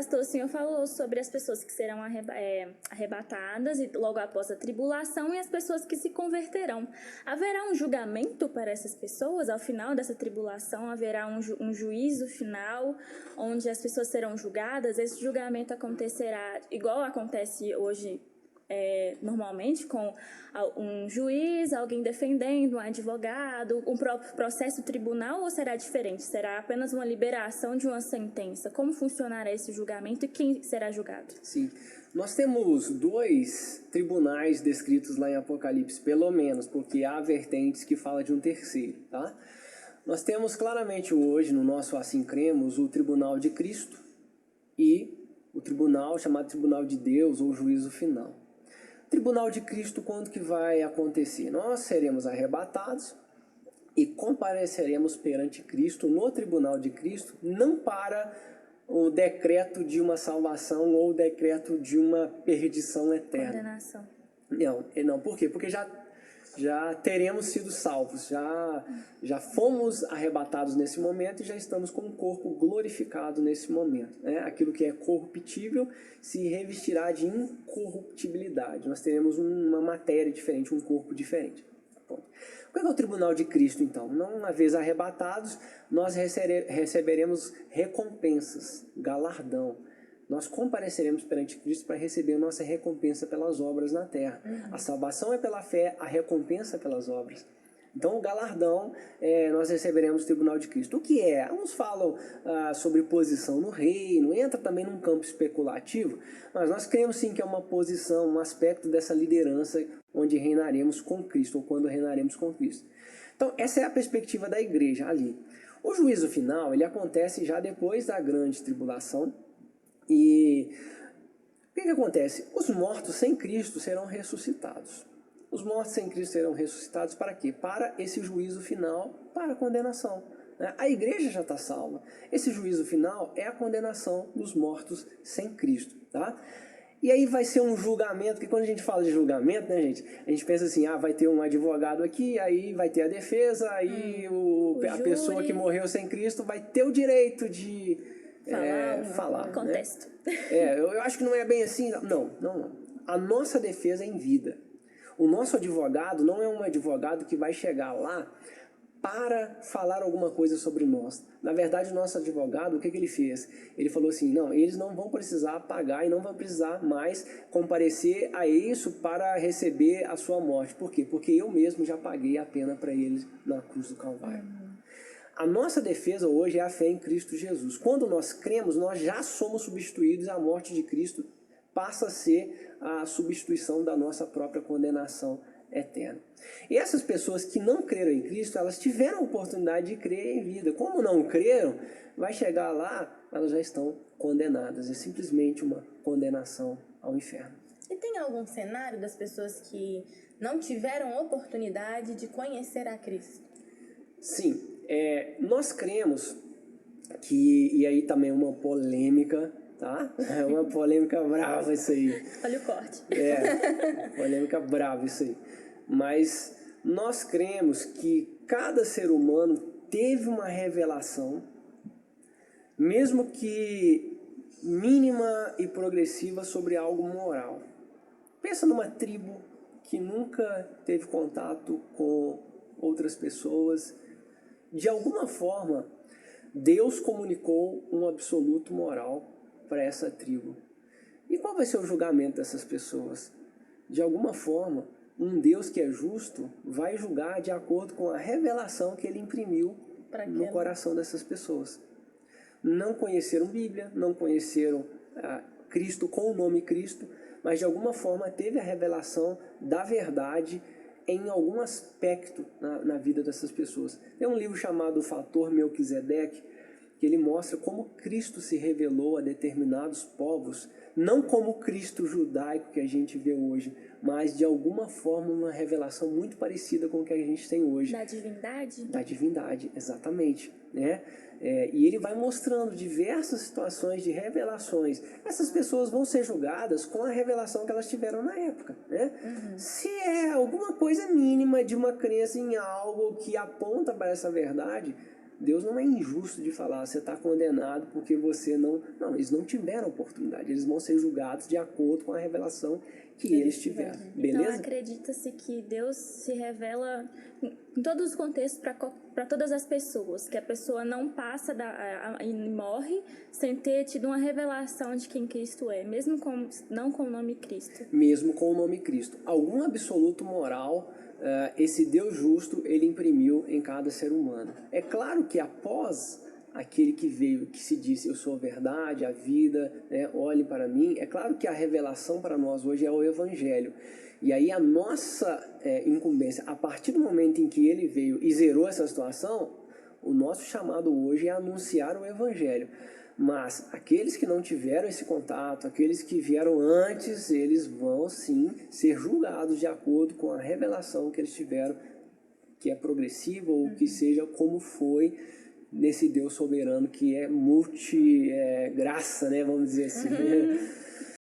pastor, o senhor falou sobre as pessoas que serão arrebatadas e logo após a tribulação e as pessoas que se converterão. Haverá um julgamento para essas pessoas? Ao final dessa tribulação haverá um juízo final onde as pessoas serão julgadas? Esse julgamento acontecerá igual acontece hoje normalmente, com um juiz, alguém defendendo, um advogado, um próprio processo tribunal, ou será diferente? Será apenas uma liberação de uma sentença? Como funcionará esse julgamento e quem será julgado? Sim. Nós temos 2 tribunais descritos lá em Apocalipse, pelo menos, porque há vertentes que falam de um terceiro, tá? Nós temos claramente hoje, no nosso Assim Cremos, o Tribunal de Cristo e o tribunal chamado Tribunal de Deus, ou Juízo Final. Tribunal de Cristo, quando que vai acontecer? Nós seremos arrebatados e compareceremos perante Cristo no Tribunal de Cristo, não para o decreto de uma salvação ou o decreto de uma perdição eterna. Condenação. Não. Por quê? Porque já teremos sido salvos, já fomos arrebatados nesse momento e já estamos com o corpo glorificado nesse momento. Né? Aquilo que é corruptível se revestirá de incorruptibilidade. Nós teremos uma matéria diferente, um corpo diferente. Bom, qual é o tribunal de Cristo, então? Não, uma vez arrebatados, nós receberemos recompensas, galardão. Nós compareceremos perante Cristo para receber nossa recompensa pelas obras na terra. A salvação é pela fé, a recompensa é pelas obras. Então, o galardão, nós receberemos no tribunal de Cristo. O que é? Uns falam sobre posição no reino, entra também num campo especulativo, mas nós cremos sim que é uma posição, um aspecto dessa liderança onde reinaremos com Cristo, ou quando reinaremos com Cristo. Então, essa é a perspectiva da igreja ali. O juízo final, ele acontece já depois da grande tribulação. E o que acontece? Os mortos sem Cristo serão ressuscitados. Os mortos sem Cristo serão ressuscitados para quê? Para esse juízo final, para a condenação. A igreja já está salva. Esse juízo final é a condenação dos mortos sem Cristo. Tá? E aí vai ser um julgamento, porque quando a gente fala de julgamento, né, gente? A gente pensa assim, vai ter um advogado aqui, aí vai ter a defesa, aí a pessoa que morreu sem Cristo vai ter o direito de falar. Contexto. Né? Eu acho que não é bem assim. Não. A nossa defesa é em vida. O nosso advogado não é um advogado que vai chegar lá para falar alguma coisa sobre nós. Na verdade, o nosso advogado, o que ele fez? Ele falou assim, não, eles não vão precisar pagar e não vão precisar mais comparecer a isso para receber a sua morte. Por quê? Porque eu mesmo já paguei a pena para eles na cruz do Calvário. A nossa defesa hoje é a fé em Cristo Jesus. Quando nós cremos, nós já somos substituídos, a morte de Cristo passa a ser a substituição da nossa própria condenação eterna. E essas pessoas que não creram em Cristo, elas tiveram a oportunidade de crer em vida. Como não creram, vai chegar lá, elas já estão condenadas. É simplesmente uma condenação ao inferno. E tem algum cenário das pessoas que não tiveram oportunidade de conhecer a Cristo? Sim. Nós cremos que, e aí também uma polêmica, tá? É uma polêmica brava isso aí. Olha o corte. Polêmica brava isso aí. Mas nós cremos que cada ser humano teve uma revelação, mesmo que mínima e progressiva, sobre algo moral. Pensa numa tribo que nunca teve contato com outras pessoas. De alguma forma, Deus comunicou um absoluto moral para essa tribo. E qual vai ser o julgamento dessas pessoas? De alguma forma, um Deus que é justo vai julgar de acordo com a revelação que ele imprimiu no coração dessas pessoas. Não conheceram Bíblia, não conheceram Cristo com o nome Cristo, mas de alguma forma teve a revelação da verdade em algum aspecto na vida dessas pessoas. Tem um livro chamado O Fator Melquisedeque, que ele mostra como Cristo se revelou a determinados povos, não como o Cristo judaico que a gente vê hoje, mas de alguma forma uma revelação muito parecida com o que a gente tem hoje. Da divindade? Da divindade, exatamente. Né? E ele vai mostrando diversas situações de revelações. Essas pessoas vão ser julgadas com a revelação que elas tiveram na época. Né? Se é alguma coisa mínima de uma crença em algo que aponta para essa verdade, Deus não é injusto de falar, você está condenado porque você não... Não, eles não tiveram oportunidade, eles vão ser julgados de acordo com a revelação que eles tiveram. Beleza? Então, acredita-se que Deus se revela em todos os contextos para todas as pessoas, que a pessoa não passa e morre sem ter tido uma revelação de quem Cristo é, mesmo não com o nome Cristo. Mesmo com o nome Cristo. Algum absoluto moral, esse Deus justo, ele imprimiu em cada ser humano. É claro que após aquele que veio, que se disse, eu sou a verdade, a vida, né, olhe para mim, é claro que a revelação para nós hoje é o Evangelho. E aí a nossa incumbência, a partir do momento em que ele veio e zerou essa situação, o nosso chamado hoje é anunciar o Evangelho. Mas aqueles que não tiveram esse contato, aqueles que vieram antes, eles vão sim ser julgados de acordo com a revelação que eles tiveram, que é progressiva ou que seja como foi nesse Deus soberano que é graça, né? Vamos dizer assim.